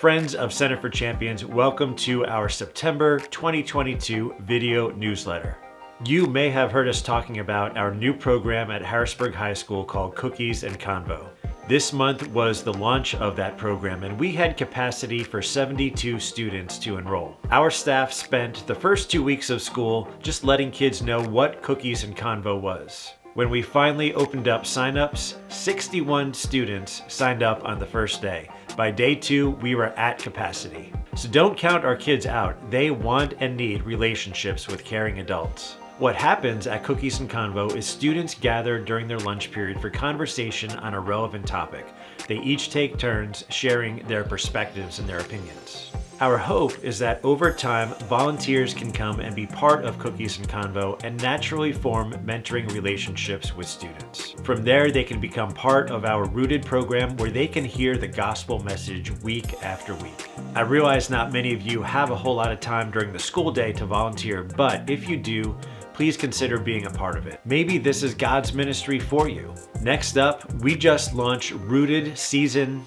Friends of Center for Champions, welcome to our September 2022 video newsletter. You may have heard us talking about our new program at Harrisburg High School called Cookies and Convo. This month was the launch of that program, and we had capacity for 72 students to enroll. Our staff spent the first 2 weeks of school just letting kids know what Cookies and Convo was. When we finally opened up signups, 61 students signed up on the first day. By day 2, we were at capacity. So don't count our kids out. They want and need relationships with caring adults. What happens at Cookies and Convo is students gather during their lunch period for conversation on a relevant topic. They each take turns sharing their perspectives and their opinions. Our hope is that over time, volunteers can come and be part of Cookies and Convo and naturally form mentoring relationships with students. From there, they can become part of our Rooted program where they can hear the gospel message week after week. I realize not many of you have a whole lot of time during the school day to volunteer, but if you do, please consider being a part of it. Maybe this is God's ministry for you. Next up, we just launched Rooted Season,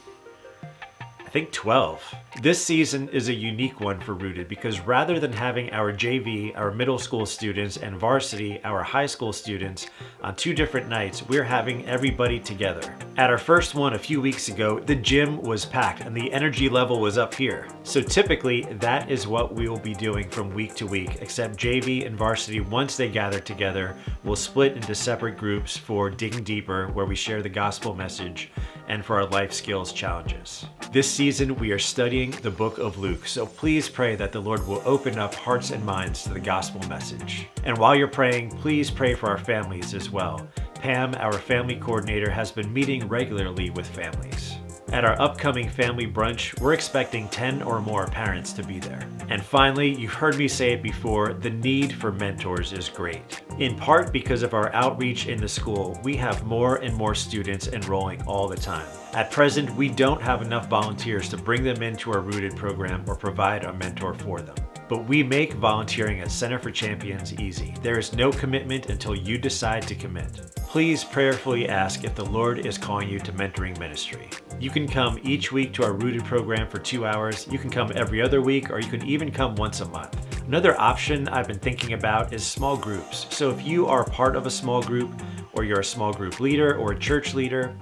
I think 12. This season is a unique one for Rooted because rather than having our JV, our middle school students, and varsity, our high school students, on 2 different nights, we're having everybody together. At our first one a few weeks ago, the gym was packed and the energy level was up here. So typically, that is what we will be doing from week to week, except JV and varsity, once they gather together, will split into separate groups for Digging Deeper, where we share the gospel message, and for our life skills challenges. This season, we are studying the book of Luke, so please pray that the Lord will open up hearts and minds to the gospel message. And while you're praying, please pray for our families as well. Pam, our family coordinator, has been meeting regularly with families. At our upcoming family brunch, we're expecting 10 or more parents to be there. And finally, you've heard me say it before, the need for mentors is great. In part because of our outreach in the school, we have more and more students enrolling all the time. At present, we don't have enough volunteers to bring them into our Rooted program or provide a mentor for them. But we make volunteering at Center for Champions easy. There is no commitment until you decide to commit. Please prayerfully ask if the Lord is calling you to mentoring ministry. You can come each week to our Rooted program for 2 hours. You can come every other week, or you can even come once a month. Another option I've been thinking about is small groups. So if you are part of a small group, or you're a small group leader or a church leader,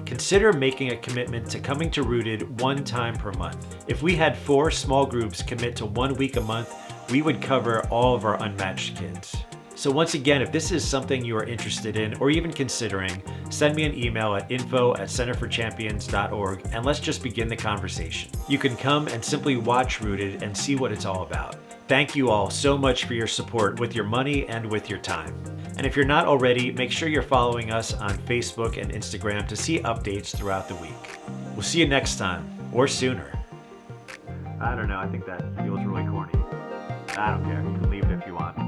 consider making a commitment to coming to Rooted 1 time per month. If we had 4 small groups commit to 1 week a month, we would cover all of our unmatched kids. So once again, if this is something you are interested in or even considering, send me an email at info@centerforchampions.org and let's just begin the conversation. You can come and simply watch Rooted and see what it's all about. Thank you all so much for your support with your money and with your time. And if you're not already, make sure you're following us on Facebook and Instagram to see updates throughout the week. We'll see you next time, or sooner. I don't know, I think that feels really corny. I don't care, you can leave it if you want.